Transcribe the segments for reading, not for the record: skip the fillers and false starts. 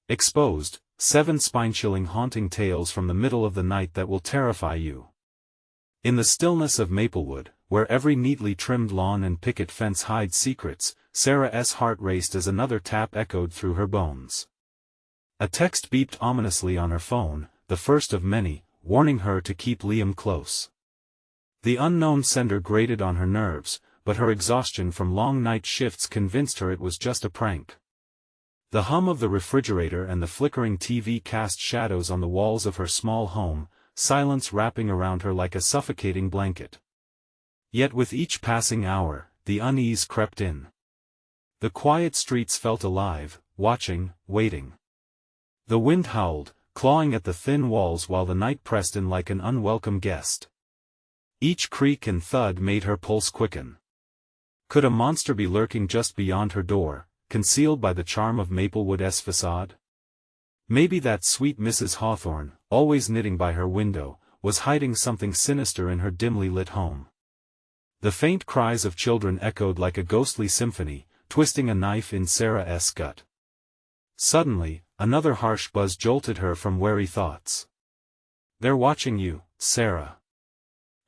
Exposed, 7 spine-chilling haunting tales from the middle of the night that will terrify you. In the stillness of Maplewood, where every neatly trimmed lawn and picket fence hide secrets, Sarah's heart raced as another tap echoed through her bones. A text beeped ominously on her phone, the first of many, warning her to keep Liam close. The unknown sender grated on her nerves, but her exhaustion from long night shifts convinced her it was just a prank. The hum of the refrigerator and the flickering TV cast shadows on the walls of her small home, silence wrapping around her like a suffocating blanket. Yet with each passing hour, the unease crept in. The quiet streets felt alive, watching, waiting. The wind howled, clawing at the thin walls while the night pressed in like an unwelcome guest. Each creak and thud made her pulse quicken. Could a monster be lurking just beyond her door, concealed by the charm of Maplewood's facade? Maybe that sweet Mrs. Hawthorne, always knitting by her window, was hiding something sinister in her dimly lit home. The faint cries of children echoed like a ghostly symphony, twisting a knife in Sarah's gut. Suddenly, another harsh buzz jolted her from wary thoughts. "They're watching you, Sarah."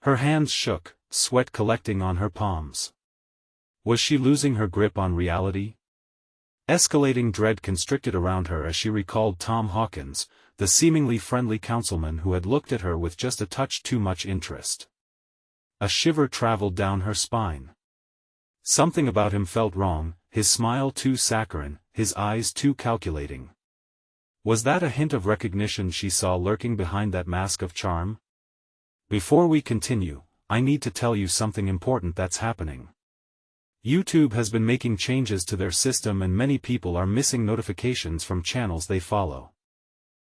Her hands shook, sweat collecting on her palms. Was she losing her grip on reality? Escalating dread constricted around her as she recalled Tom Hawkins, the seemingly friendly councilman who had looked at her with just a touch too much interest. A shiver traveled down her spine. Something about him felt wrong, his smile too saccharine, his eyes too calculating. Was that a hint of recognition she saw lurking behind that mask of charm? Before we continue, I need to tell you something important that's happening. YouTube has been making changes to their system and many people are missing notifications from channels they follow.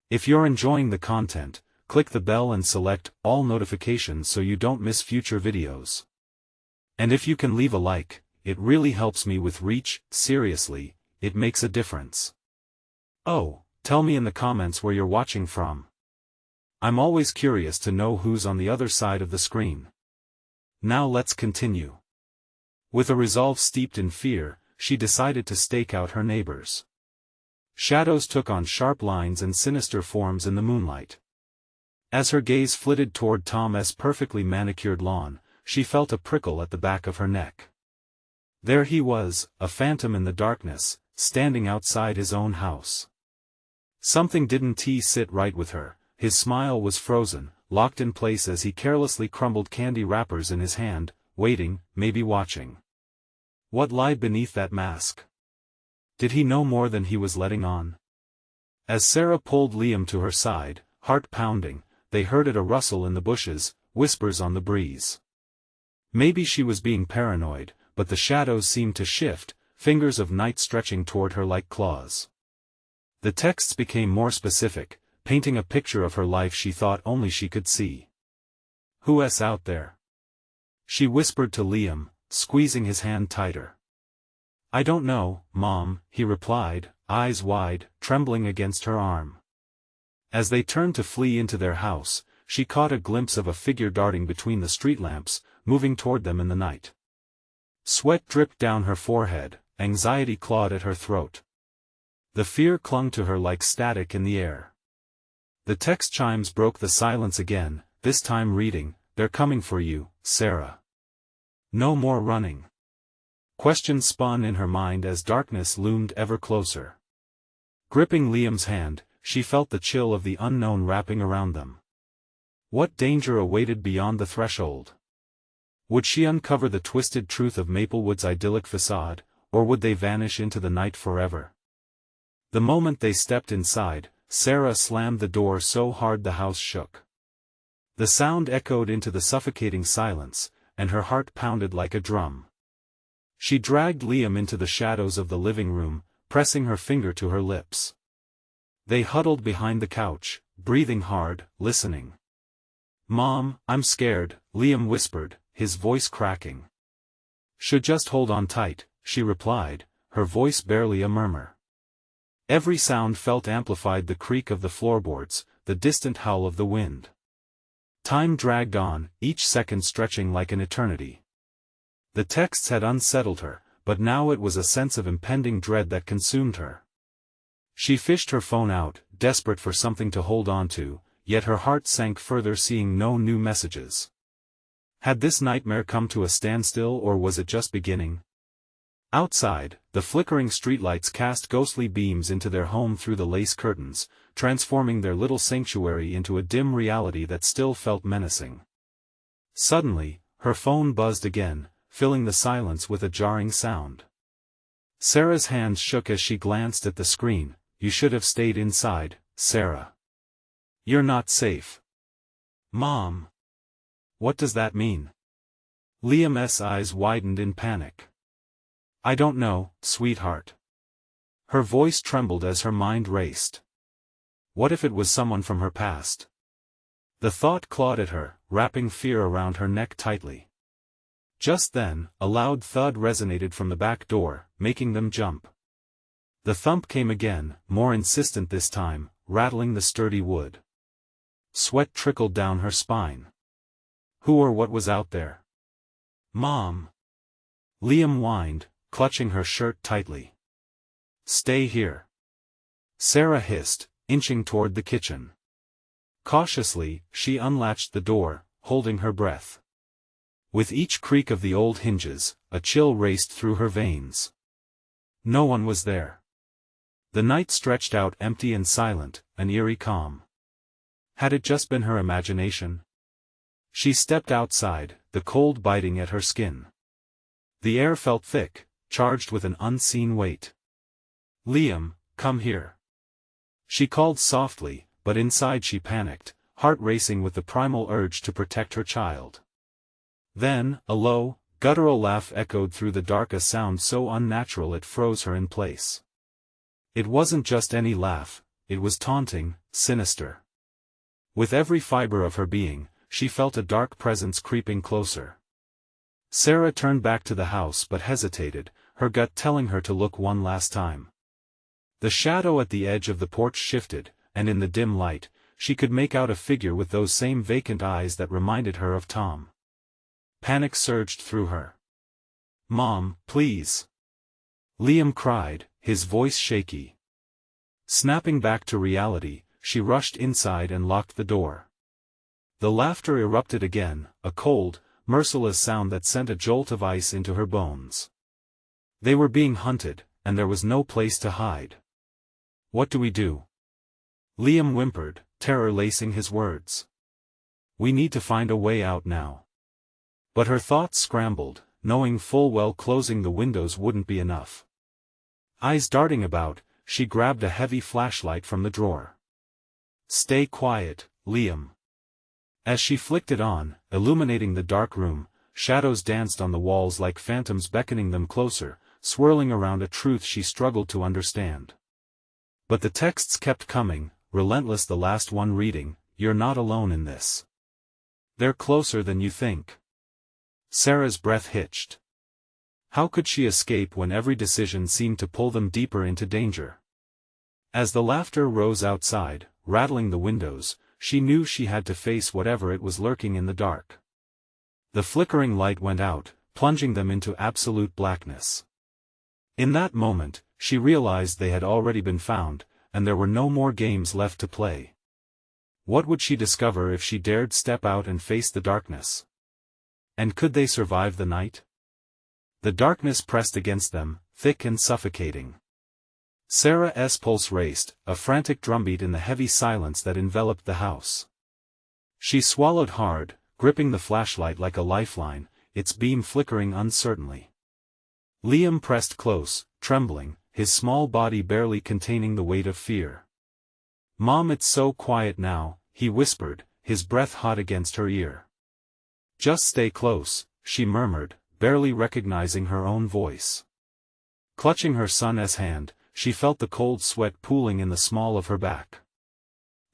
If you're enjoying the content, click the bell and select all notifications so you don't miss future videos. And if you can leave a like, it really helps me with reach. Seriously, it makes a difference. Oh, tell me in the comments where you're watching from. I'm always curious to know who's on the other side of the screen. Now let's continue. With a resolve steeped in fear, she decided to stake out her neighbors. Shadows took on sharp lines and sinister forms in the moonlight. As her gaze flitted toward Tom's perfectly manicured lawn, she felt a prickle at the back of her neck. There he was, a phantom in the darkness, standing outside his own house. Something didn't sit right with her. His smile was frozen, locked in place as he carelessly crumbled candy wrappers in his hand, waiting, maybe watching. What lied beneath that mask? Did he know more than he was letting on? As Sarah pulled Liam to her side, heart pounding, they heard a rustle in the bushes, whispers on the breeze. Maybe she was being paranoid, but the shadows seemed to shift, fingers of night stretching toward her like claws. The texts became more specific, painting a picture of her life she thought only she could see. "Who's out there?" she whispered to Liam, squeezing his hand tighter. "I don't know, Mom," he replied, eyes wide, trembling against her arm. As they turned to flee into their house, she caught a glimpse of a figure darting between the street lamps, moving toward them in the night. Sweat dripped down her forehead, anxiety clawed at her throat. The fear clung to her like static in the air. The text chimes broke the silence again, this time reading, "They're coming for you, Sarah. No more running." Questions spun in her mind as darkness loomed ever closer. Gripping Liam's hand, she felt the chill of the unknown wrapping around them. What danger awaited beyond the threshold? Would she uncover the twisted truth of Maplewood's idyllic facade, or would they vanish into the night forever? The moment they stepped inside, Sarah slammed the door so hard the house shook. The sound echoed into the suffocating silence, and her heart pounded like a drum. She dragged Liam into the shadows of the living room, pressing her finger to her lips. They huddled behind the couch, breathing hard, listening. "Mom, I'm scared," Liam whispered, his voice cracking. "Should just hold on tight," she replied, her voice barely a murmur. Every sound felt amplified: the creak of the floorboards, the distant howl of the wind. Time dragged on, each second stretching like an eternity. The texts had unsettled her, but now it was a sense of impending dread that consumed her. She fished her phone out, desperate for something to hold on to, yet her heart sank further seeing no new messages. Had this nightmare come to a standstill or was it just beginning? Outside, the flickering streetlights cast ghostly beams into their home through the lace curtains, transforming their little sanctuary into a dim reality that still felt menacing. Suddenly, her phone buzzed again, filling the silence with a jarring sound. Sarah's hands shook as she glanced at the screen. "You should have stayed inside, Sarah. You're not safe." "Mom. What does that mean?" Liam's eyes widened in panic. "I don't know, sweetheart." Her voice trembled as her mind raced. What if it was someone from her past? The thought clawed at her, wrapping fear around her neck tightly. Just then, a loud thud resonated from the back door, making them jump. The thump came again, more insistent this time, rattling the sturdy wood. Sweat trickled down her spine. Who or what was out there? "Mom!" Liam whined, clutching her shirt tightly. "Stay here," Sarah hissed, inching toward the kitchen. Cautiously, she unlatched the door, holding her breath. With each creak of the old hinges, a chill raced through her veins. No one was there. The night stretched out empty and silent, an eerie calm. Had it just been her imagination? She stepped outside, the cold biting at her skin. The air felt thick, charged with an unseen weight. "Liam, come here." She called softly, but inside she panicked, heart racing with the primal urge to protect her child. Then, a low, guttural laugh echoed through the dark, a sound so unnatural it froze her in place. It wasn't just any laugh, it was taunting, sinister. With every fiber of her being, she felt a dark presence creeping closer. Sarah turned back to the house but hesitated, her gut telling her to look one last time. The shadow at the edge of the porch shifted, and in the dim light, she could make out a figure with those same vacant eyes that reminded her of Tom. Panic surged through her. "Mom, please!" Liam cried, his voice shaky. Snapping back to reality, she rushed inside and locked the door. The laughter erupted again, a cold, merciless sound that sent a jolt of ice into her bones. They were being hunted, and there was no place to hide. "What do we do?" Liam whimpered, terror lacing his words. "We need to find a way out now." But her thoughts scrambled, knowing full well closing the windows wouldn't be enough. Eyes darting about, she grabbed a heavy flashlight from the drawer. "Stay quiet, Liam." As she flicked it on, illuminating the dark room, shadows danced on the walls like phantoms beckoning them closer, swirling around a truth she struggled to understand. But the texts kept coming, relentless, the last one reading, "You're not alone in this. They're closer than you think." Sarah's breath hitched. How could she escape when every decision seemed to pull them deeper into danger? As the laughter rose outside, rattling the windows, she knew she had to face whatever it was lurking in the dark. The flickering light went out, plunging them into absolute blackness. In that moment, she realized they had already been found, and there were no more games left to play. What would she discover if she dared step out and face the darkness? And could they survive the night? The darkness pressed against them, thick and suffocating. Sarah's pulse raced, a frantic drumbeat in the heavy silence that enveloped the house. She swallowed hard, gripping the flashlight like a lifeline, its beam flickering uncertainly. Liam pressed close, trembling, his small body barely containing the weight of fear. "Mom, it's so quiet now," he whispered, his breath hot against her ear. "Just stay close," she murmured, barely recognizing her own voice. Clutching her son's hand, she felt the cold sweat pooling in the small of her back.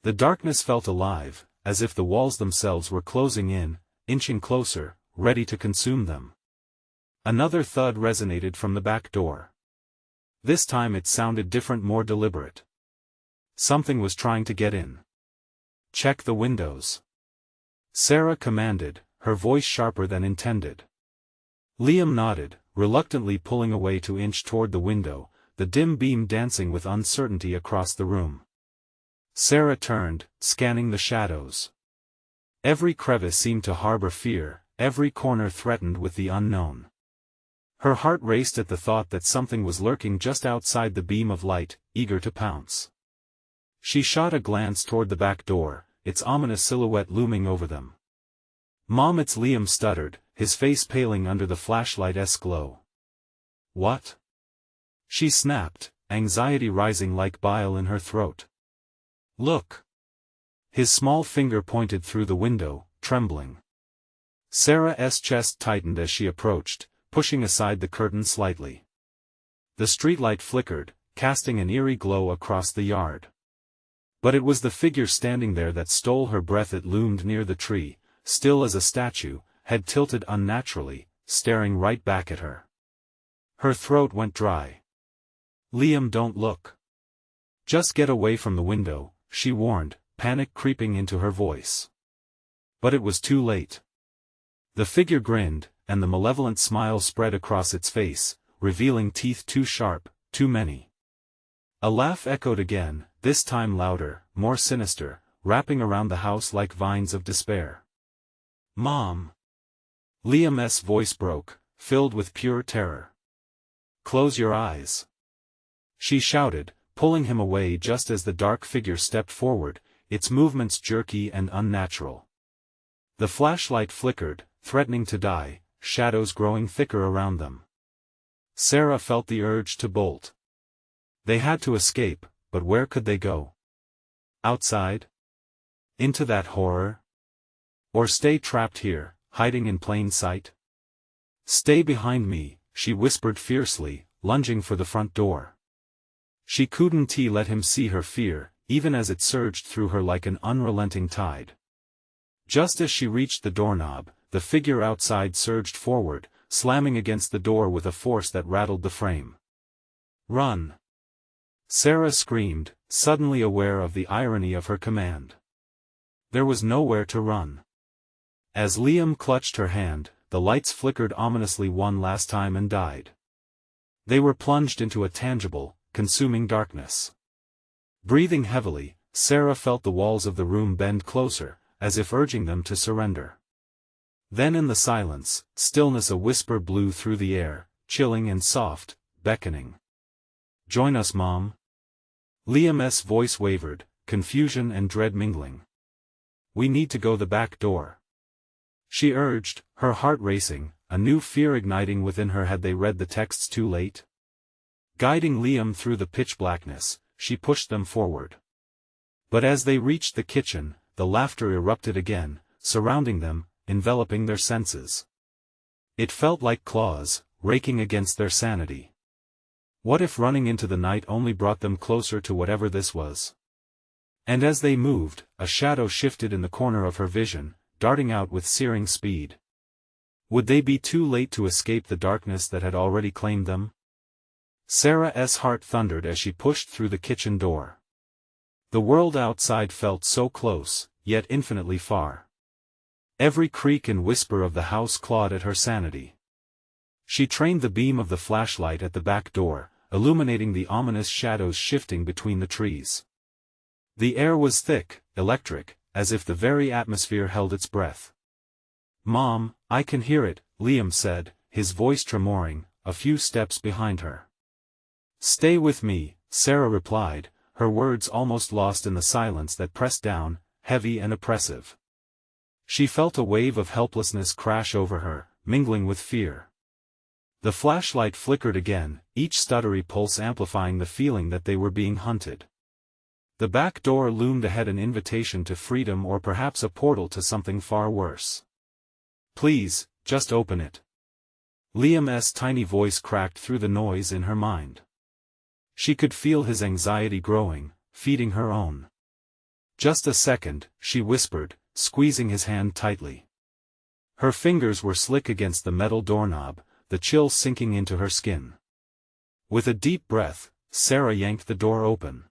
The darkness felt alive, as if the walls themselves were closing in, inching closer, ready to consume them. Another thud resonated from the back door. This time it sounded different, more deliberate. Something was trying to get in. "Check the windows," Sarah commanded, her voice sharper than intended. Liam nodded, reluctantly pulling away to inch toward the window, the dim beam dancing with uncertainty across the room. Sarah turned, scanning the shadows. Every crevice seemed to harbor fear, every corner threatened with the unknown. Her heart raced at the thought that something was lurking just outside the beam of light, eager to pounce. She shot a glance toward the back door, its ominous silhouette looming over them. "Mom," it's Liam stuttered, his face paling under the flashlight's glow. "What?" she snapped, anxiety rising like bile in her throat. "Look." His small finger pointed through the window, trembling. Sarah's chest tightened as she approached, pushing aside the curtain slightly. The streetlight flickered, casting an eerie glow across the yard. But it was the figure standing there that stole her breath. It loomed near the tree, still as a statue, head tilted unnaturally, staring right back at her. Her throat went dry. "Liam, don't look. Just get away from the window," she warned, panic creeping into her voice. But it was too late. The figure grinned, and the malevolent smile spread across its face, revealing teeth too sharp, too many. A laugh echoed again, this time louder, more sinister, wrapping around the house like vines of despair. "Mom!" Liam's voice broke, filled with pure terror. "Close your eyes," she shouted, pulling him away just as the dark figure stepped forward, its movements jerky and unnatural. The flashlight flickered, threatening to die, shadows growing thicker around them. Sarah felt the urge to bolt. They had to escape, but where could they go? Outside? Into that horror? Or stay trapped here, hiding in plain sight? "Stay behind me," she whispered fiercely, lunging for the front door. She couldn't let him see her fear, even as it surged through her like an unrelenting tide. Just as she reached the doorknob, the figure outside surged forward, slamming against the door with a force that rattled the frame. "Run!" Sarah screamed, suddenly aware of the irony of her command. There was nowhere to run. As Liam clutched her hand, the lights flickered ominously one last time and died. They were plunged into a tangible, consuming darkness. Breathing heavily, Sarah felt the walls of the room bend closer, as if urging them to surrender. Then in the silence, stillness, a whisper blew through the air, chilling and soft, beckoning. "Join us, Mom." Liam's voice wavered, confusion and dread mingling. "We need to go the back door," she urged, her heart racing, a new fear igniting within her. Had they read the texts too late? Guiding Liam through the pitch blackness, she pushed them forward. But as they reached the kitchen, the laughter erupted again, surrounding them, enveloping their senses. It felt like claws, raking against their sanity. What if running into the night only brought them closer to whatever this was? And as they moved, a shadow shifted in the corner of her vision, darting out with searing speed. Would they be too late to escape the darkness that had already claimed them? Sarah's heart thundered as she pushed through the kitchen door. The world outside felt so close, yet infinitely far. Every creak and whisper of the house clawed at her sanity. She trained the beam of the flashlight at the back door, illuminating the ominous shadows shifting between the trees. The air was thick, electric, as if the very atmosphere held its breath. "Mom, I can hear it," Liam said, his voice tremoring, a few steps behind her. "Stay with me," Sarah replied, her words almost lost in the silence that pressed down, heavy and oppressive. She felt a wave of helplessness crash over her, mingling with fear. The flashlight flickered again, each stuttery pulse amplifying the feeling that they were being hunted. The back door loomed ahead, an invitation to freedom or perhaps a portal to something far worse. "Please, just open it." Liam's tiny voice cracked through the noise in her mind. She could feel his anxiety growing, feeding her own. "Just a second," she whispered, squeezing his hand tightly. Her fingers were slick against the metal doorknob, the chill sinking into her skin. With a deep breath, Sarah yanked the door open.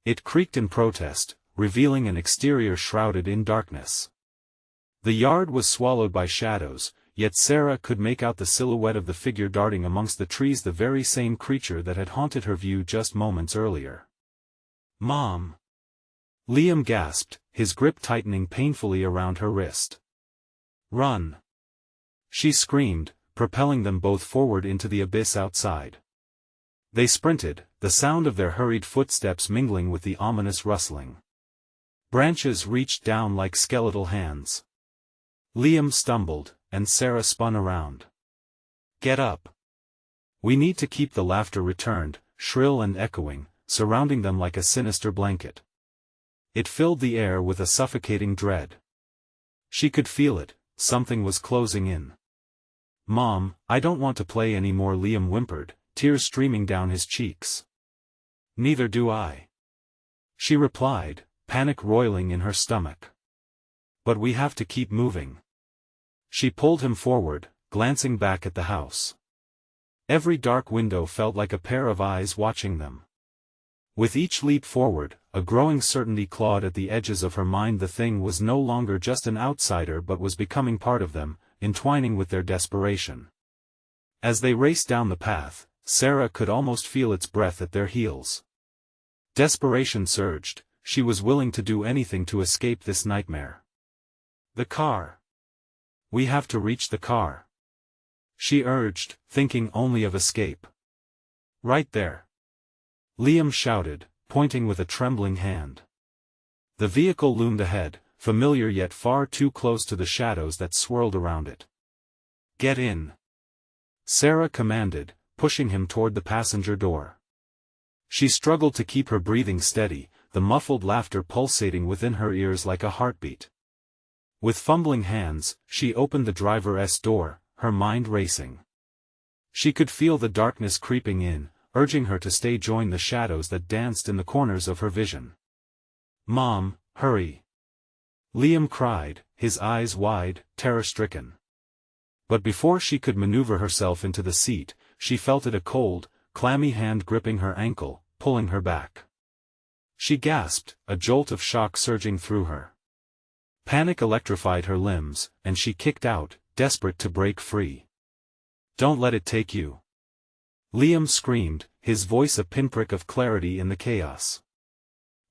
It creaked in protest, revealing an exterior shrouded in darkness. The yard was swallowed by shadows, yet Sarah could make out the silhouette of the figure darting amongst the trees, the very same creature that had haunted her view just moments earlier. "Mom!" Liam gasped, his grip tightening painfully around her wrist. "Run!" she screamed, propelling them both forward into the abyss outside. They sprinted, the sound of their hurried footsteps mingling with the ominous rustling. Branches reached down like skeletal hands. Liam stumbled, and Sarah spun around. "Get up! We need to keep," the laughter returned, shrill and echoing, surrounding them like a sinister blanket. It filled the air with a suffocating dread. She could feel it, something was closing in. "Mom, I don't want to play anymore," Liam whimpered, tears streaming down his cheeks. "Neither do I," she replied, panic roiling in her stomach. "But we have to keep moving." She pulled him forward, glancing back at the house. Every dark window felt like a pair of eyes watching them. With each leap forward, a growing certainty clawed at the edges of her mind. The thing was no longer just an outsider but was becoming part of them, entwining with their desperation. As they raced down the path, Sarah could almost feel its breath at their heels. Desperation surged, she was willing to do anything to escape this nightmare. "The car! We have to reach the car," she urged, thinking only of escape. "Right there!" Liam shouted, pointing with a trembling hand. The vehicle loomed ahead, familiar yet far too close to the shadows that swirled around it. "Get in!" Sarah commanded, pushing him toward the passenger door. She struggled to keep her breathing steady, the muffled laughter pulsating within her ears like a heartbeat. With fumbling hands, she opened the driver's door, her mind racing. She could feel the darkness creeping in, urging her to stay, join the shadows that danced in the corners of her vision. "Mom, hurry!" Liam cried, his eyes wide, terror-stricken. But before she could maneuver herself into the seat, she felt it, a cold, clammy hand gripping her ankle, pulling her back. She gasped, a jolt of shock surging through her. Panic electrified her limbs, and she kicked out, desperate to break free. "Don't let it take you!" Liam screamed, his voice a pinprick of clarity in the chaos.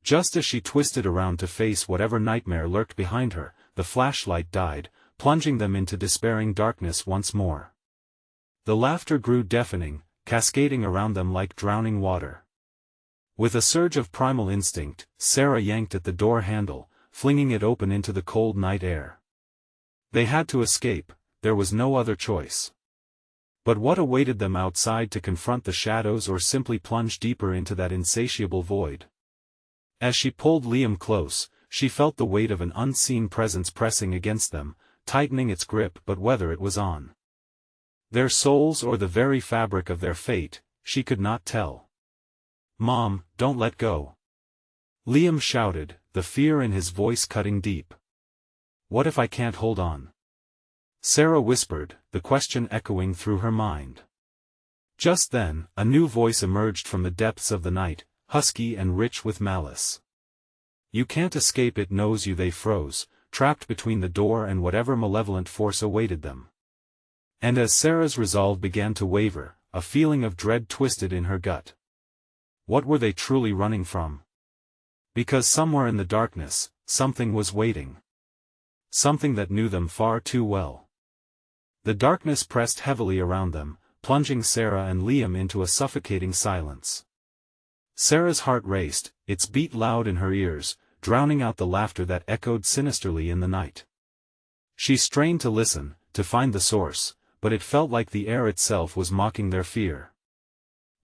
Just as she twisted around to face whatever nightmare lurked behind her, the flashlight died, plunging them into despairing darkness once more. The laughter grew deafening, cascading around them like drowning water. With a surge of primal instinct, Sarah yanked at the door handle, flinging it open into the cold night air. They had to escape, there was no other choice. But what awaited them outside? To confront the shadows or simply plunge deeper into that insatiable void? As she pulled Liam close, she felt the weight of an unseen presence pressing against them, tightening its grip. But whether it was on their souls or the very fabric of their fate, she could not tell. "Mom, don't let go!" Liam shouted, the fear in his voice cutting deep. "What if I can't hold on?" Sarah whispered, the question echoing through her mind. Just then, a new voice emerged from the depths of the night, husky and rich with malice. "You can't escape, it knows you." They froze, trapped between the door and whatever malevolent force awaited them. And as Sarah's resolve began to waver, a feeling of dread twisted in her gut. What were they truly running from? Because somewhere in the darkness, something was waiting. Something that knew them far too well. The darkness pressed heavily around them, plunging Sarah and Liam into a suffocating silence. Sarah's heart raced, its beat loud in her ears, drowning out the laughter that echoed sinisterly in the night. She strained to listen, to find the source, but it felt like the air itself was mocking their fear.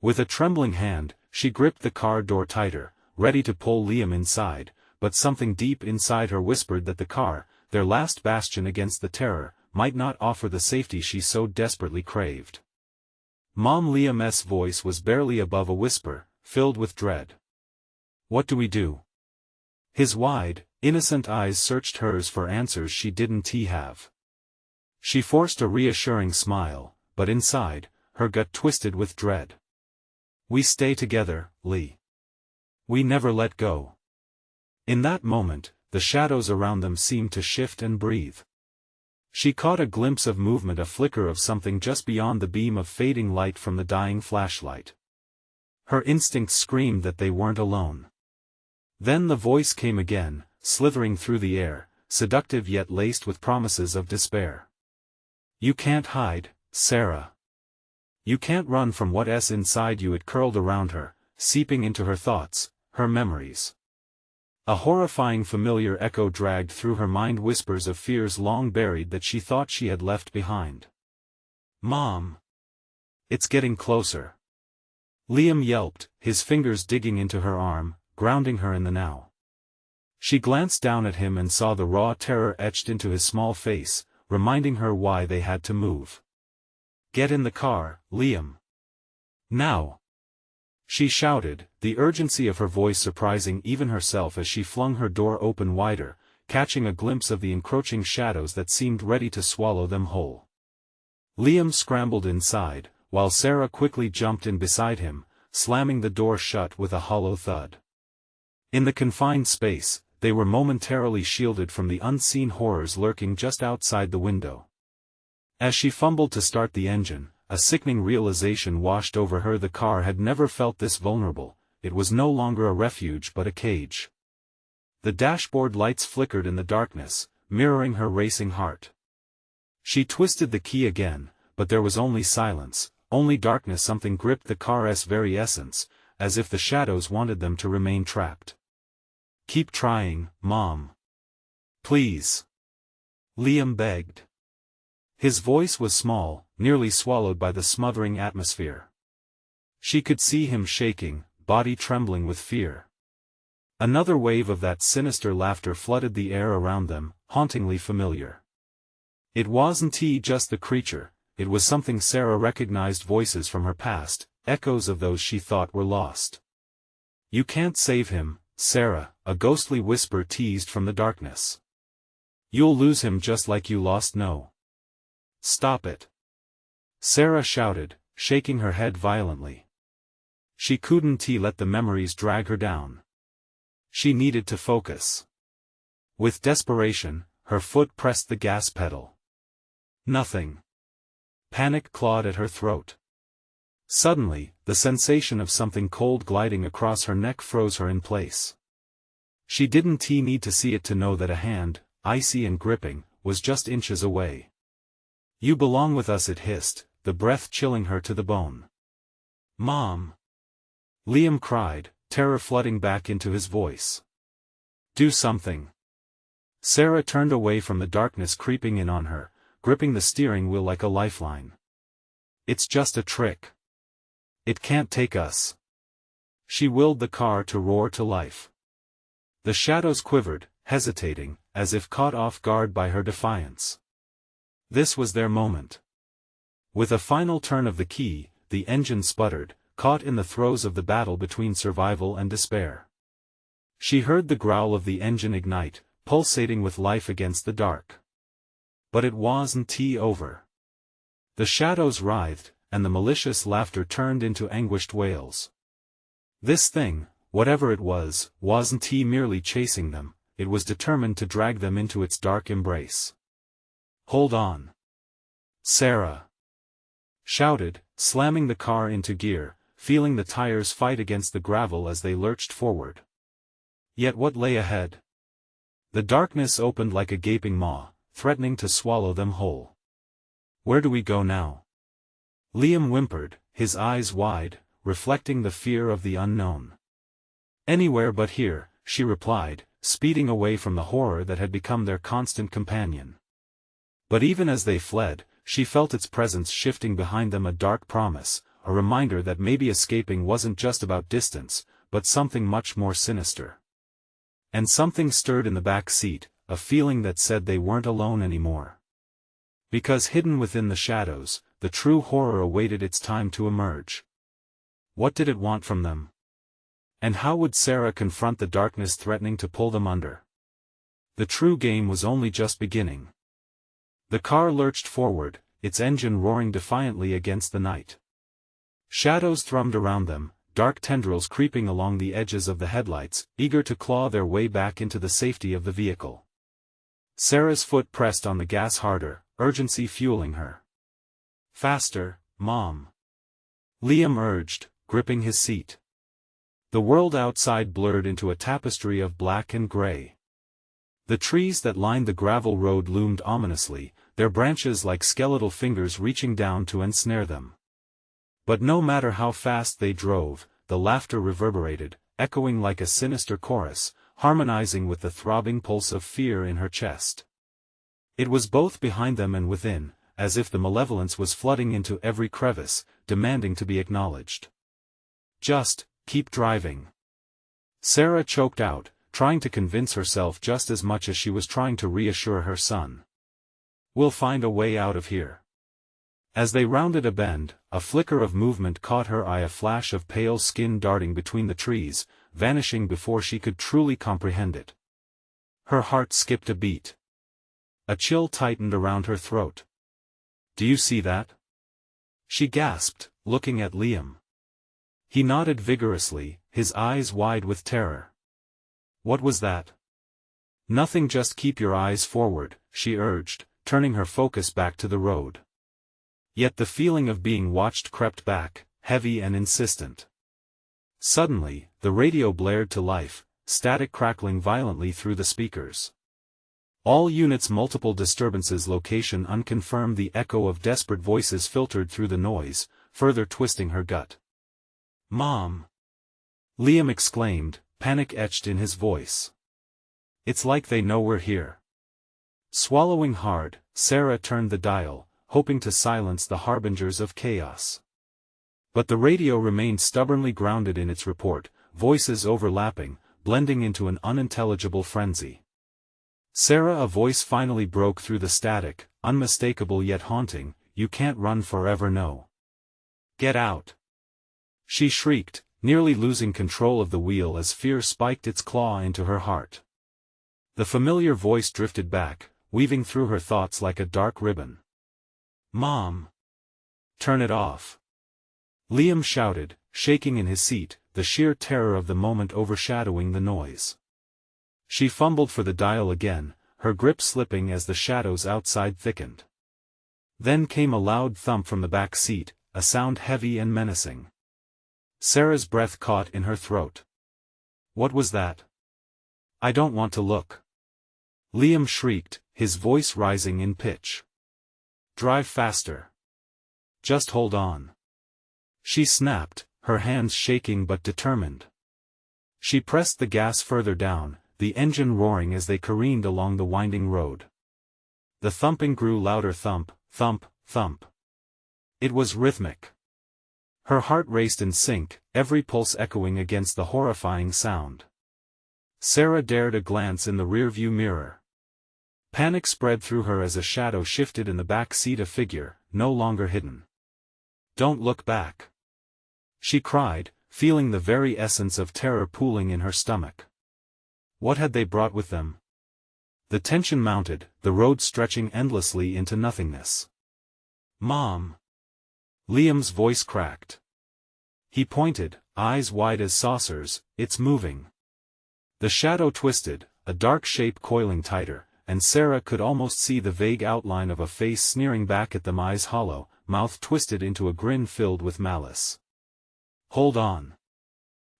With a trembling hand, she gripped the car door tighter, ready to pull Liam inside, but something deep inside her whispered that the car, their last bastion against the terror, might not offer the safety she so desperately craved. "Mom!" Liam's voice was barely above a whisper, filled with dread. "What do we do?" His wide, innocent eyes searched hers for answers she didn't have. She forced a reassuring smile, but inside, her gut twisted with dread. "We stay together, Lee. We never let go." In that moment, the shadows around them seemed to shift and breathe. She caught a glimpse of movement, a flicker of something just beyond the beam of fading light from the dying flashlight. Her instincts screamed that they weren't alone. Then the voice came again, slithering through the air, seductive yet laced with promises of despair. "You can't hide, Sarah. You can't run from what's inside you." It curled around her, seeping into her thoughts, her memories. A horrifying familiar echo dragged through her mind, whispers of fears long buried that she thought she had left behind. "Mom! It's getting closer!" Liam yelped, his fingers digging into her arm, grounding her in the now. She glanced down at him and saw the raw terror etched into his small face, reminding her why they had to move. "Get in the car, Liam. Now!" she shouted, the urgency of her voice surprising even herself as she flung her door open wider, catching a glimpse of the encroaching shadows that seemed ready to swallow them whole. Liam scrambled inside, while Sarah quickly jumped in beside him, slamming the door shut with a hollow thud. In the confined space, they were momentarily shielded from the unseen horrors lurking just outside the window. As she fumbled to start the engine, a sickening realization washed over her. The car had never felt this vulnerable. It was no longer a refuge but a cage. The dashboard lights flickered in the darkness, mirroring her racing heart. She twisted the key again, but there was only silence, only darkness. Something gripped the car's very essence, as if the shadows wanted them to remain trapped. "Keep trying, Mom. Please," Liam begged. His voice was small, nearly swallowed by the smothering atmosphere. She could see him shaking, body trembling with fear. Another wave of that sinister laughter flooded the air around them, hauntingly familiar. It wasn't just the creature, it was something Sarah recognized, voices from her past, echoes of those she thought were lost. "You can't save him, Sarah," a ghostly whisper teased from the darkness. "You'll lose him just like you lost Noah. Stop it!" Sarah shouted, shaking her head violently. She couldn't let the memories drag her down. She needed to focus. With desperation, her foot pressed the gas pedal. Nothing. Panic clawed at her throat. Suddenly, the sensation of something cold gliding across her neck froze her in place. She didn't need to see it to know that a hand, icy and gripping, was just inches away. "You belong with us," it hissed, the breath chilling her to the bone. "Mom!" Liam cried, terror flooding back into his voice. "Do something." Sarah turned away from the darkness creeping in on her, gripping the steering wheel like a lifeline. "It's just a trick. It can't take us." She willed the car to roar to life. The shadows quivered, hesitating, as if caught off guard by her defiance. This was their moment. With a final turn of the key, the engine sputtered, caught in the throes of the battle between survival and despair. She heard the growl of the engine ignite, pulsating with life against the dark. But it wasn't over. The shadows writhed, and the malicious laughter turned into anguished wails. This thing, whatever it was, wasn't merely chasing them, it was determined to drag them into its dark embrace. "Hold on!" Sarah shouted, slamming the car into gear, feeling the tires fight against the gravel as they lurched forward. Yet what lay ahead? The darkness opened like a gaping maw, threatening to swallow them whole. "Where do we go now?" Liam whimpered, his eyes wide, reflecting the fear of the unknown. "Anywhere but here," she replied, speeding away from the horror that had become their constant companion. But even as they fled, she felt its presence shifting behind them, a dark promise, a reminder that maybe escaping wasn't just about distance, but something much more sinister. And something stirred in the back seat, a feeling that said they weren't alone anymore. Because hidden within the shadows, the true horror awaited its time to emerge. What did it want from them? And how would Sarah confront the darkness threatening to pull them under? The true game was only just beginning. The car lurched forward, its engine roaring defiantly against the night. Shadows thrummed around them, dark tendrils creeping along the edges of the headlights, eager to claw their way back into the safety of the vehicle. Sarah's foot pressed on the gas harder, urgency fueling her. "Faster, Mom," Liam urged, gripping his seat. The world outside blurred into a tapestry of black and gray. The trees that lined the gravel road loomed ominously, their branches like skeletal fingers reaching down to ensnare them. But no matter how fast they drove, the laughter reverberated, echoing like a sinister chorus, harmonizing with the throbbing pulse of fear in her chest. It was both behind them and within, as if the malevolence was flooding into every crevice, demanding to be acknowledged. "Just keep driving," Sarah choked out, trying to convince herself just as much as she was trying to reassure her son. "We'll find a way out of here." As they rounded a bend, a flicker of movement caught her eye, a flash of pale skin darting between the trees, vanishing before she could truly comprehend it. Her heart skipped a beat. A chill tightened around her throat. "Do you see that?" she gasped, looking at Liam. He nodded vigorously, his eyes wide with terror. "What was that?" "Nothing, just keep your eyes forward," she urged, turning her focus back to the road. Yet the feeling of being watched crept back, heavy and insistent. Suddenly, the radio blared to life, static crackling violently through the speakers. "All units, multiple disturbances, location unconfirmed." The echo of desperate voices filtered through the noise, further twisting her gut. "Mom!" Liam exclaimed, panic etched in his voice. "It's like they know we're here." Swallowing hard, Sarah turned the dial, hoping to silence the harbingers of chaos. But the radio remained stubbornly grounded in its report, voices overlapping, blending into an unintelligible frenzy. "Sarah," a voice finally broke through the static, unmistakable yet haunting, "you can't run forever, no. Get out!" She shrieked, nearly losing control of the wheel as fear spiked its claw into her heart. The familiar voice drifted back, weaving through her thoughts like a dark ribbon. "Mom! Turn it off!" Liam shouted, shaking in his seat, the sheer terror of the moment overshadowing the noise. She fumbled for the dial again, her grip slipping as the shadows outside thickened. Then came a loud thump from the back seat, a sound heavy and menacing. Sarah's breath caught in her throat. "What was that?" "I don't want to look," Liam shrieked, his voice rising in pitch. "Drive faster. Just hold on," she snapped, her hands shaking but determined. She pressed the gas further down, the engine roaring as they careened along the winding road. The thumping grew louder, thump, thump, thump. It was rhythmic. Her heart raced in sync, every pulse echoing against the horrifying sound. Sarah dared a glance in the rearview mirror. Panic spread through her as a shadow shifted in the back seat, a figure, no longer hidden. "Don't look back," she cried, feeling the very essence of terror pooling in her stomach. What had they brought with them? The tension mounted, the road stretching endlessly into nothingness. "Mom!" Liam's voice cracked. He pointed, eyes wide as saucers, "It's moving." The shadow twisted, a dark shape coiling tighter, and Sarah could almost see the vague outline of a face sneering back at them, eyes hollow, mouth twisted into a grin filled with malice. "Hold on.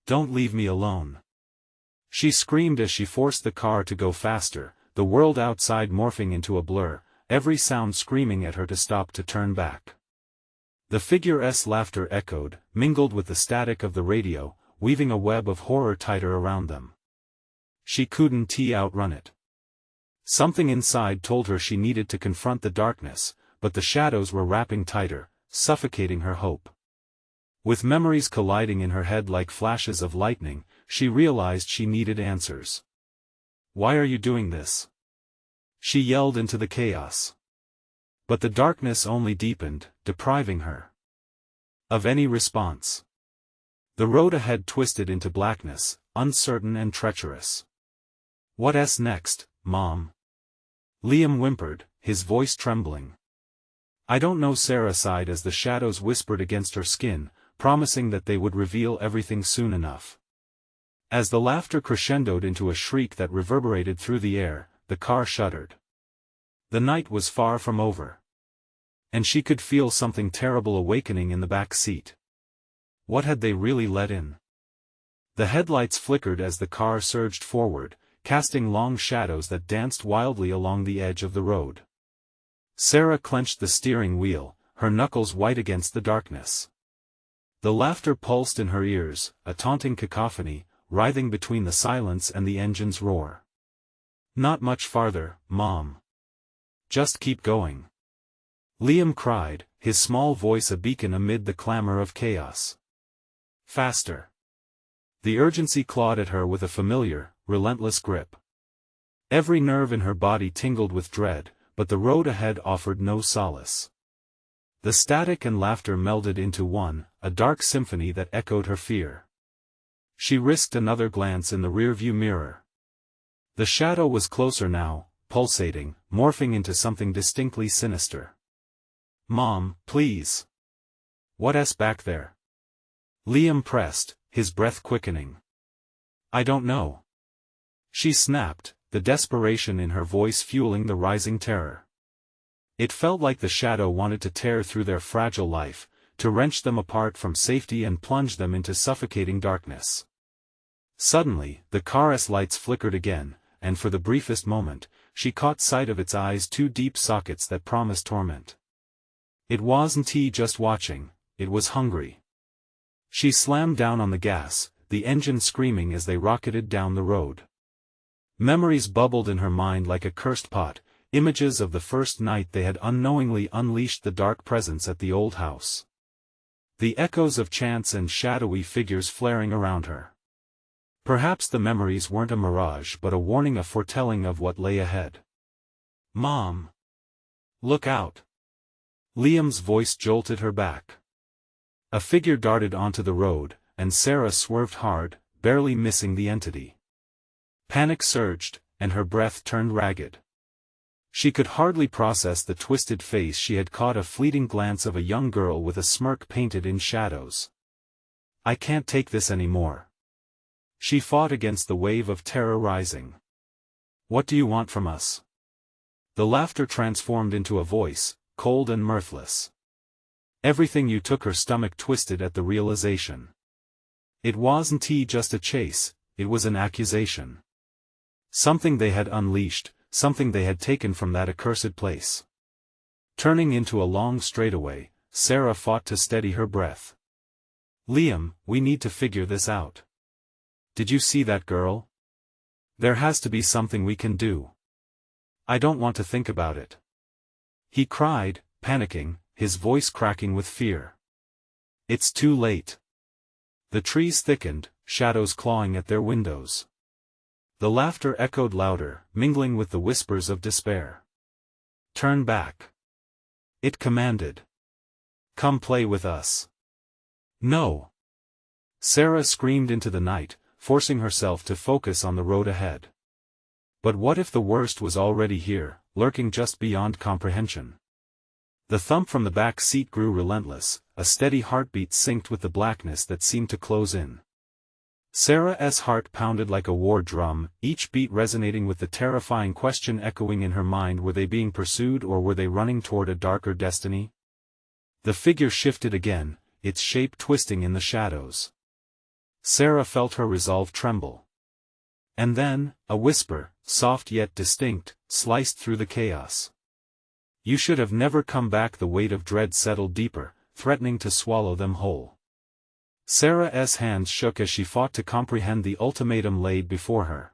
Don't leave me alone," she screamed as she forced the car to go faster, the world outside morphing into a blur, every sound screaming at her to stop, to turn back. The figure's laughter echoed, mingled with the static of the radio, weaving a web of horror tighter around them. She couldn't outrun it. Something inside told her she needed to confront the darkness, but the shadows were wrapping tighter, suffocating her hope. With memories colliding in her head like flashes of lightning, she realized she needed answers. "Why are you doing this?" she yelled into the chaos. But the darkness only deepened, depriving her of any response. The road ahead twisted into blackness, uncertain and treacherous. "What's next, Mom?" Liam whimpered, his voice trembling. "I don't know," Sarah sighed as the shadows whispered against her skin, promising that they would reveal everything soon enough. As the laughter crescendoed into a shriek that reverberated through the air, the car shuddered. The night was far from over. And she could feel something terrible awakening in the back seat. What had they really let in? The headlights flickered as the car surged forward, casting long shadows that danced wildly along the edge of the road. Sarah clenched the steering wheel, her knuckles white against the darkness. The laughter pulsed in her ears, a taunting cacophony, writhing between the silence and the engine's roar. "Not much farther, Mom. Just keep going," Liam cried, his small voice a beacon amid the clamor of chaos. "Faster." The urgency clawed at her with a familiar, relentless grip. Every nerve in her body tingled with dread, but the road ahead offered no solace. The static and laughter melded into one, a dark symphony that echoed her fear. She risked another glance in the rearview mirror. The shadow was closer now, pulsating, morphing into something distinctly sinister. "Mom, please. What's back there?" Liam pressed, his breath quickening. "I don't know," she snapped, the desperation in her voice fueling the rising terror. It felt like the shadow wanted to tear through their fragile life, to wrench them apart from safety and plunge them into suffocating darkness. Suddenly, the car's lights flickered again, and for the briefest moment, she caught sight of its eyes' two deep sockets that promised torment. It wasn't he just watching, it was hungry. She slammed down on the gas, the engine screaming as they rocketed down the road. Memories bubbled in her mind like a cursed pot, images of the first night they had unknowingly unleashed the dark presence at the old house. The echoes of chants and shadowy figures flaring around her. Perhaps the memories weren't a mirage but a warning, a foretelling of what lay ahead. "Mom! Look out!" Liam's voice jolted her back. A figure darted onto the road, and Sarah swerved hard, barely missing the entity. Panic surged, and her breath turned ragged. She could hardly process the twisted face she had caught, a fleeting glance of a young girl with a smirk painted in shadows. "I can't take this anymore." She fought against the wave of terror rising. "What do you want from us?" The laughter transformed into a voice, cold and mirthless. Everything you took. Her stomach twisted at the realization. It wasn't just a chase, it was an accusation. Something they had unleashed, something they had taken from that accursed place. Turning into a long straightaway, Sarah fought to steady her breath. "Liam, we need to figure this out. Did you see that girl? There has to be something we can do." "I don't want to think about it," he cried, panicking, his voice cracking with fear. "It's too late." The trees thickened, shadows clawing at their windows. The laughter echoed louder, mingling with the whispers of despair. "Turn back," it commanded. "Come play with us." "No!" Sarah screamed into the night, forcing herself to focus on the road ahead. But what if the worst was already here, lurking just beyond comprehension? The thump from the back seat grew relentless, a steady heartbeat synced with the blackness that seemed to close in. Sarah's heart pounded like a war drum, each beat resonating with the terrifying question echoing in her mind: were they being pursued, or were they running toward a darker destiny? The figure shifted again, its shape twisting in the shadows. Sarah felt her resolve tremble. And then, a whisper, soft yet distinct, sliced through the chaos. "You should have never come back." The weight of dread settled deeper, threatening to swallow them whole. Sarah's hands shook as she fought to comprehend the ultimatum laid before her.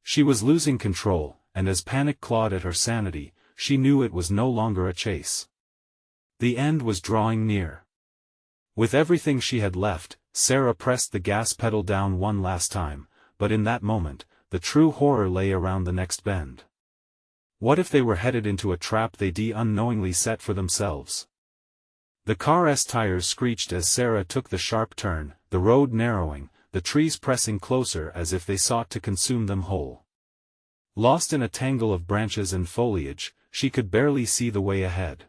She was losing control, and as panic clawed at her sanity, she knew it was no longer a chase. The end was drawing near. With everything she had left, Sarah pressed the gas pedal down one last time, but in that moment, the true horror lay around the next bend. What if they were headed into a trap they'd unknowingly set for themselves? The car's tires screeched as Sarah took the sharp turn, the road narrowing, the trees pressing closer as if they sought to consume them whole. Lost in a tangle of branches and foliage, she could barely see the way ahead.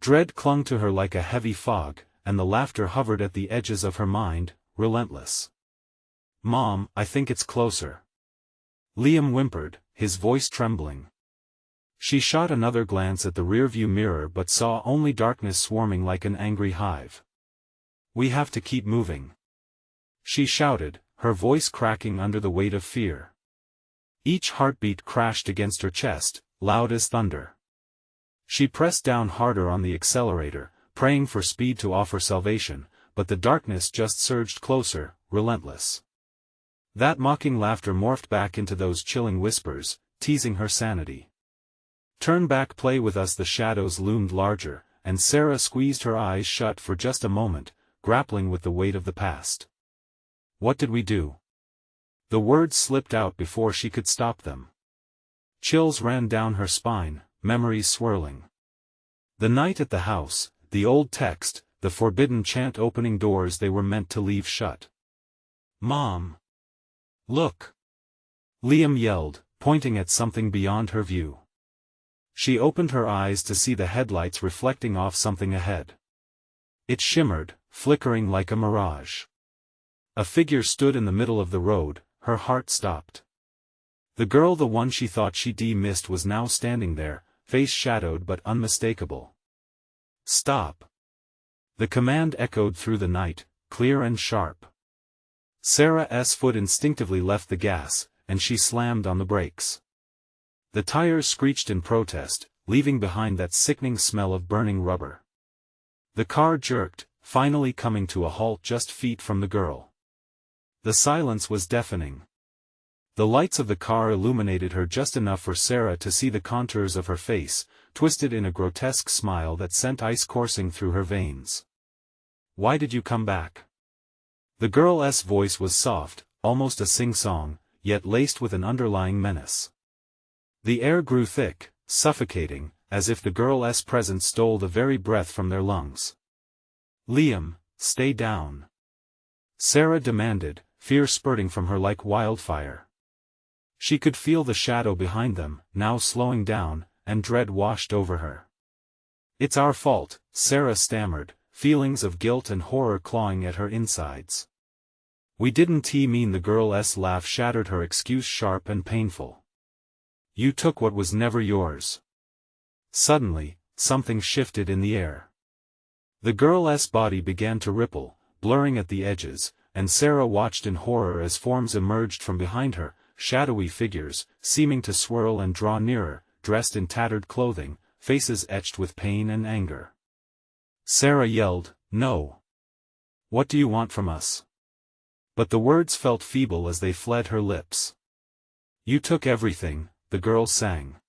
Dread clung to her like a heavy fog, and the laughter hovered at the edges of her mind, relentless. "Mom, I think it's closer," Liam whimpered, his voice trembling. She shot another glance at the rearview mirror but saw only darkness swarming like an angry hive. "We have to keep moving," she shouted, her voice cracking under the weight of fear. Each heartbeat crashed against her chest, loud as thunder. She pressed down harder on the accelerator, praying for speed to offer salvation, but the darkness just surged closer, relentless. That mocking laughter morphed back into those chilling whispers, teasing her sanity. "Turn back, play with us." The shadows loomed larger, and Sarah squeezed her eyes shut for just a moment, grappling with the weight of the past. "What did we do?" The words slipped out before she could stop them. Chills ran down her spine, memories swirling. The night at the house, the old text, the forbidden chant opening doors they were meant to leave shut. "Mom! Look!" Liam yelled, pointing at something beyond her view. She opened her eyes to see the headlights reflecting off something ahead. It shimmered, flickering like a mirage. A figure stood in the middle of the road, her heart stopped. The girl, the one she thought she'd missed, was now standing there, face shadowed but unmistakable. "Stop!" The command echoed through the night, clear and sharp. Sarah's foot instinctively left the gas, and she slammed on the brakes. The tires screeched in protest, leaving behind that sickening smell of burning rubber. The car jerked, finally coming to a halt just feet from the girl. The silence was deafening. The lights of the car illuminated her just enough for Sarah to see the contours of her face, twisted in a grotesque smile that sent ice coursing through her veins. "Why did you come back?" The girl's voice was soft, almost a sing-song, yet laced with an underlying menace. The air grew thick, suffocating, as if the girl's presence stole the very breath from their lungs. "Liam, stay down," Sarah demanded, fear spurting from her like wildfire. She could feel the shadow behind them, now slowing down, and dread washed over her. "It's our fault," Sarah stammered, feelings of guilt and horror clawing at her insides. "We didn't mean." The girl's laugh shattered her excuse, sharp and painful. "You took what was never yours." Suddenly, something shifted in the air. The girl's body began to ripple, blurring at the edges, and Sarah watched in horror as forms emerged from behind her, shadowy figures, seeming to swirl and draw nearer, dressed in tattered clothing, faces etched with pain and anger. Sarah yelled, "No! What do you want from us?" But the words felt feeble as they fled her lips. "You took everything," the girl sang.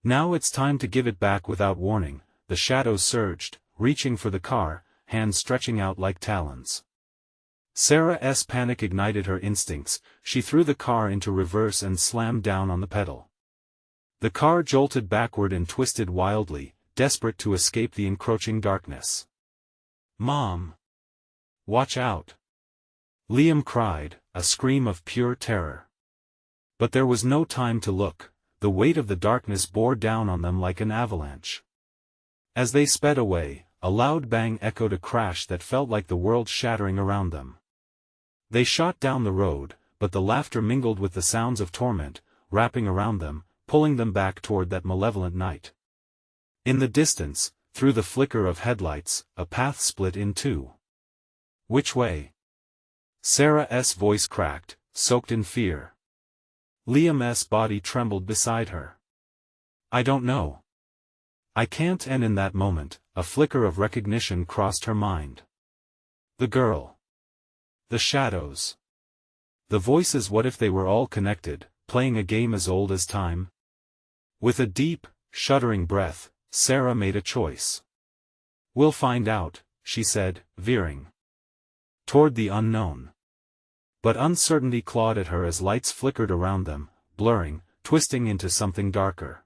"Now it's time to give it back." Without warning, the shadows surged, reaching for the car, hands stretching out like talons. Sarah's panic ignited her instincts. She threw the car into reverse and slammed down on the pedal. The car jolted backward and twisted wildly, desperate to escape the encroaching darkness. "Mom! Watch out!" Liam cried, a scream of pure terror. But there was no time to look. The weight of the darkness bore down on them like an avalanche. As they sped away, a loud bang echoed, a crash that felt like the world shattering around them. They shot down the road, but the laughter mingled with the sounds of torment, wrapping around them, pulling them back toward that malevolent night. In the distance, through the flicker of headlights, a path split in two. "Which way?" Sarah's voice cracked, soaked in fear. Liam's body trembled beside her. "I don't know. I can't." And in that moment, a flicker of recognition crossed her mind. The girl. The shadows. The voices. What if they were all connected, playing a game as old as time? With a deep, shuddering breath, Sarah made a choice. "We'll find out," she said, veering toward the unknown. But uncertainty clawed at her as lights flickered around them, blurring, twisting into something darker.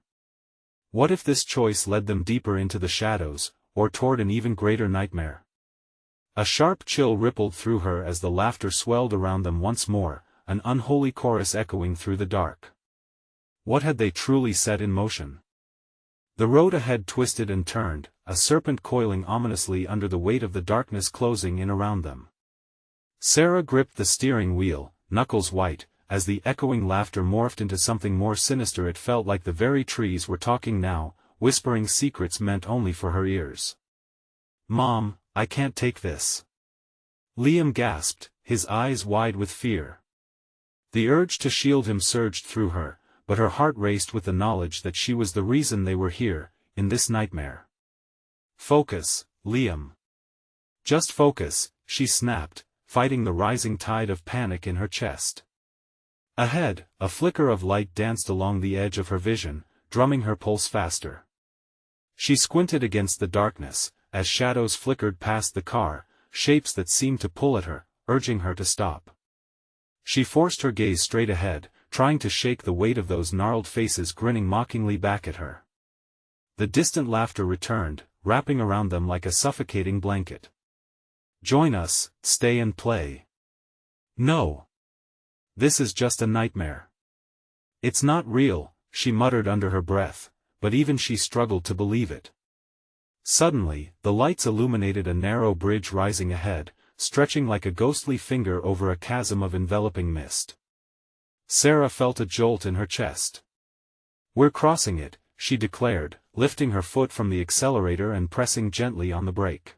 What if this choice led them deeper into the shadows, or toward an even greater nightmare? A sharp chill rippled through her as the laughter swelled around them once more, an unholy chorus echoing through the dark. What had they truly set in motion? The road ahead twisted and turned, a serpent coiling ominously under the weight of the darkness closing in around them. Sarah gripped the steering wheel, knuckles white, as the echoing laughter morphed into something more sinister. It felt like the very trees were talking now, whispering secrets meant only for her ears. "Mom, I can't take this." Liam gasped, his eyes wide with fear. The urge to shield him surged through her, but her heart raced with the knowledge that she was the reason they were here, in this nightmare. "Focus, Liam. Just focus," she snapped, fighting the rising tide of panic in her chest. Ahead, a flicker of light danced along the edge of her vision, drumming her pulse faster. She squinted against the darkness, as shadows flickered past the car, shapes that seemed to pull at her, urging her to stop. She forced her gaze straight ahead, trying to shake the weight of those gnarled faces grinning mockingly back at her. The distant laughter returned, wrapping around them like a suffocating blanket. "Join us, stay and play." "No. This is just a nightmare. It's not real," she muttered under her breath, but even she struggled to believe it. Suddenly, the lights illuminated a narrow bridge rising ahead, stretching like a ghostly finger over a chasm of enveloping mist. Sarah felt a jolt in her chest. "We're crossing it," she declared, lifting her foot from the accelerator and pressing gently on the brake.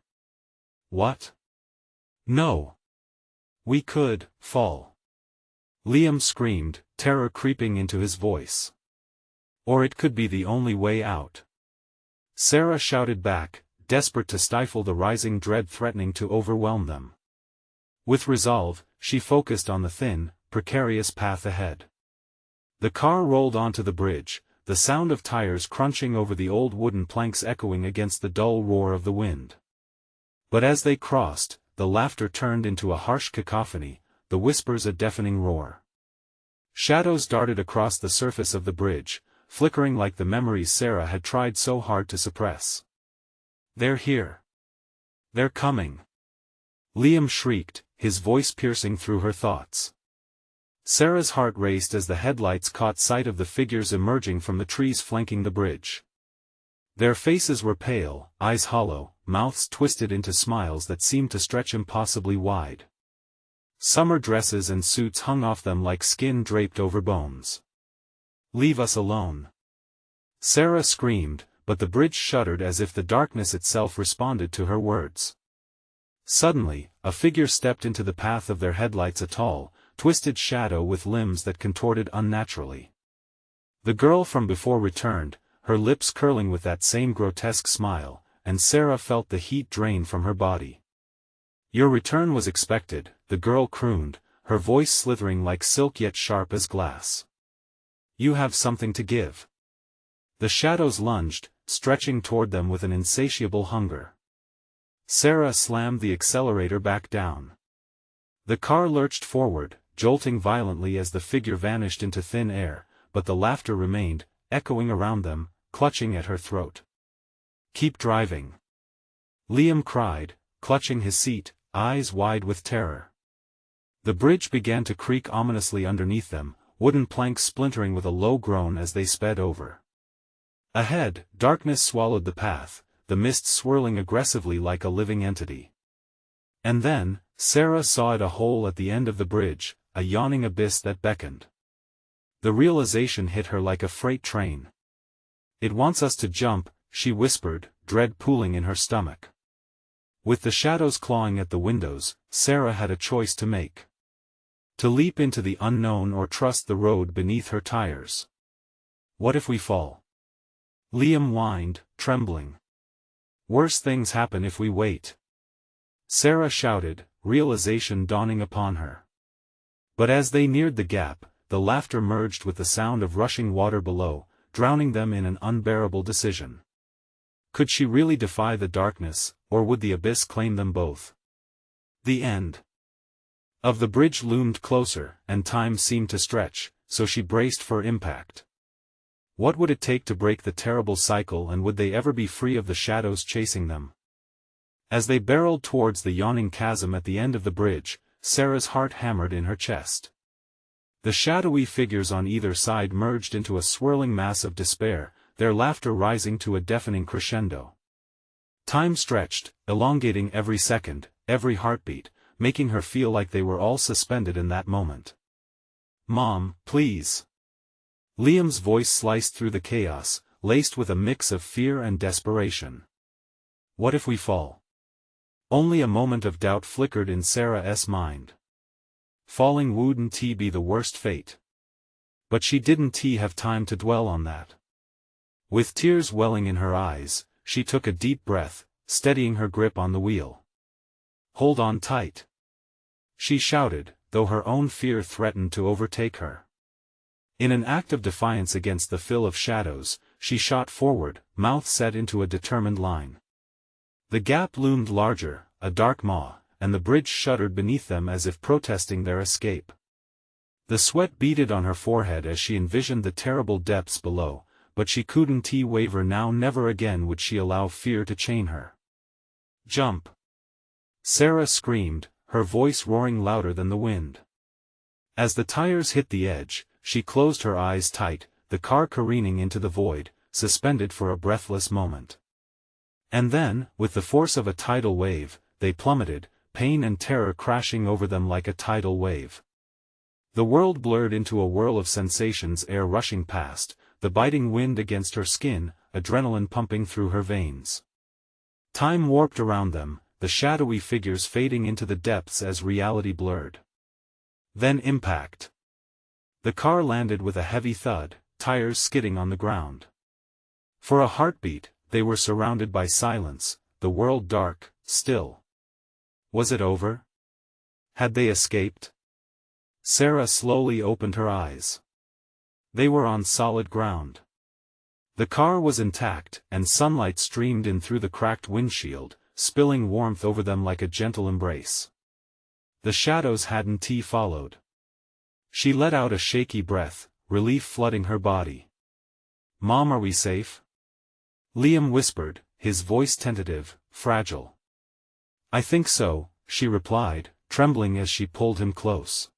"What? No. We could fall." Liam screamed, terror creeping into his voice. "Or it could be the only way out." Sarah shouted back, desperate to stifle the rising dread threatening to overwhelm them. With resolve, she focused on the thin, precarious path ahead. The car rolled onto the bridge, the sound of tires crunching over the old wooden planks echoing against the dull roar of the wind. But as they crossed, the laughter turned into a harsh cacophony, the whispers a deafening roar. Shadows darted across the surface of the bridge, flickering like the memories Sarah had tried so hard to suppress. "They're here. They're coming." Liam shrieked, his voice piercing through her thoughts. Sarah's heart raced as the headlights caught sight of the figures emerging from the trees flanking the bridge. Their faces were pale, eyes hollow, mouths twisted into smiles that seemed to stretch impossibly wide. Summer dresses and suits hung off them like skin draped over bones. "Leave us alone." Sarah screamed, but the bridge shuddered as if the darkness itself responded to her words. Suddenly, a figure stepped into the path of their headlights, a tall, twisted shadow with limbs that contorted unnaturally. The girl from before returned, her lips curling with that same grotesque smile, and Sarah felt the heat drain from her body. "Your return was expected," the girl crooned, her voice slithering like silk yet sharp as glass. "You have something to give." The shadows lunged, stretching toward them with an insatiable hunger. Sarah slammed the accelerator back down. The car lurched forward, jolting violently as the figure vanished into thin air, but the laughter remained, echoing around them, clutching at her throat. "Keep driving," Liam cried, clutching his seat, eyes wide with terror. The bridge began to creak ominously underneath them, wooden planks splintering with a low groan as they sped over. Ahead, darkness swallowed the path, the mist swirling aggressively like a living entity. And then, Sarah saw it, a hole at the end of the bridge, a yawning abyss that beckoned. The realization hit her like a freight train. "It wants us to jump," she whispered, dread pooling in her stomach. With the shadows clawing at the windows, Sarah had a choice to make. To leap into the unknown or trust the road beneath her tires. "What if we fall?" Liam whined, trembling. "Worse things happen if we wait," Sarah shouted, realization dawning upon her. But as they neared the gap, the laughter merged with the sound of rushing water below, drowning them in an unbearable decision. Could she really defy the darkness, or would the abyss claim them both? The end of the bridge loomed closer, and time seemed to stretch, so she braced for impact. What would it take to break the terrible cycle, and would they ever be free of the shadows chasing them? As they barreled towards the yawning chasm at the end of the bridge, Sarah's heart hammered in her chest. The shadowy figures on either side merged into a swirling mass of despair, their laughter rising to a deafening crescendo. Time stretched, elongating every second, every heartbeat, making her feel like they were all suspended in that moment. Mom, please. Liam's voice sliced through the chaos, laced with a mix of fear and desperation. What if we fall? Only a moment of doubt flickered in Sarah's mind. Falling wouldn't be the worst fate. But she didn't have time to dwell on that. With tears welling in her eyes, she took a deep breath, steadying her grip on the wheel. Hold on tight, she shouted, though her own fear threatened to overtake her. In an act of defiance against the fill of shadows, she shot forward, mouth set into a determined line. The gap loomed larger, a dark maw, and the bridge shuddered beneath them as if protesting their escape. The sweat beaded on her forehead as she envisioned the terrible depths below, but she couldn't waver now. Never again would she allow fear to chain her. Jump! Sarah screamed, her voice roaring louder than the wind. As the tires hit the edge, she closed her eyes tight, the car careening into the void, suspended for a breathless moment. And then, with the force of a tidal wave, they plummeted, pain and terror crashing over them like a tidal wave. The world blurred into a whirl of sensations, air rushing past, the biting wind against her skin, adrenaline pumping through her veins. Time warped around them, the shadowy figures fading into the depths as reality blurred. Then impact. The car landed with a heavy thud, tires skidding on the ground. For a heartbeat, they were surrounded by silence, the world dark, still. Was it over? Had they escaped? Sarah slowly opened her eyes. They were on solid ground. The car was intact, and sunlight streamed in through the cracked windshield, spilling warmth over them like a gentle embrace. The shadows hadn't followed. She let out a shaky breath, relief flooding her body. Mom, are we safe? Liam whispered, his voice tentative, fragile. I think so, she replied, trembling as she pulled him close.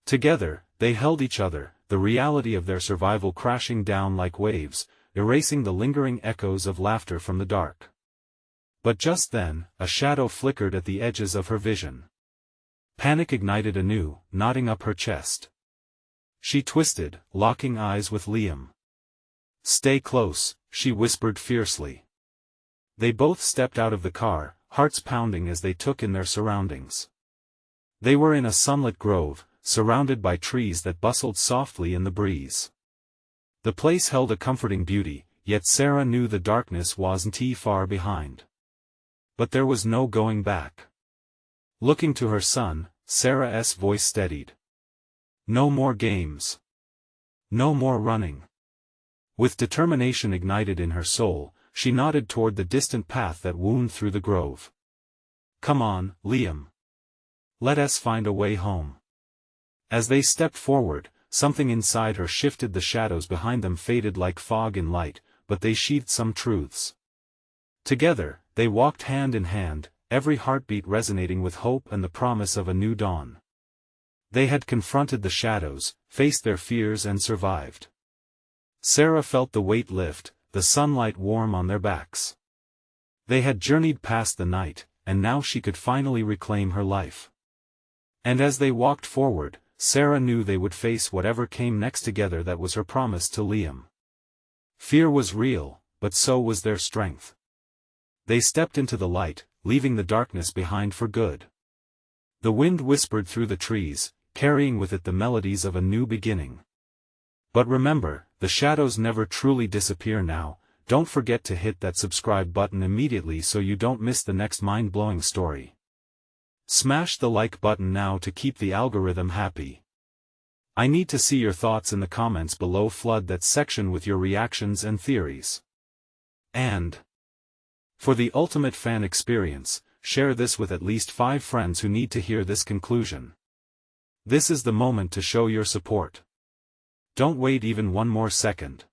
Together, they held each other, the reality of their survival crashing down like waves, erasing the lingering echoes of laughter from the dark. But just then, a shadow flickered at the edges of her vision. Panic ignited anew, knotting up her chest. She twisted, locking eyes with Liam. Stay close, she whispered fiercely. They both stepped out of the car, hearts pounding as they took in their surroundings. They were in a sunlit grove, surrounded by trees that bustled softly in the breeze. The place held a comforting beauty, yet Sarah knew the darkness wasn't far behind. But there was no going back. Looking to her son, Sarah's voice steadied. No more games. No more running. With determination ignited in her soul, she nodded toward the distant path that wound through the grove. Come on, Liam. Let us find a way home. As they stepped forward, something inside her shifted. The shadows behind them faded like fog in light, but they sheathed some truths. Together, they walked hand in hand, every heartbeat resonating with hope and the promise of a new dawn. They had confronted the shadows, faced their fears and survived. Sarah felt the weight lift, the sunlight warm on their backs. They had journeyed past the night, and now she could finally reclaim her life. And as they walked forward, Sarah knew they would face whatever came next together. That was her promise to Liam. Fear was real, but so was their strength. They stepped into the light, leaving the darkness behind for good. The wind whispered through the trees, carrying with it the melodies of a new beginning. But remember, the shadows never truly disappear now. Don't forget to hit that subscribe button immediately so you don't miss the next mind-blowing story. Smash the like button now to keep the algorithm happy. I need to see your thoughts in the comments below. Flood that section with your reactions and theories. And for the ultimate fan experience, share this with at least 5 friends who need to hear this conclusion. This is the moment to show your support. Don't wait even one more second.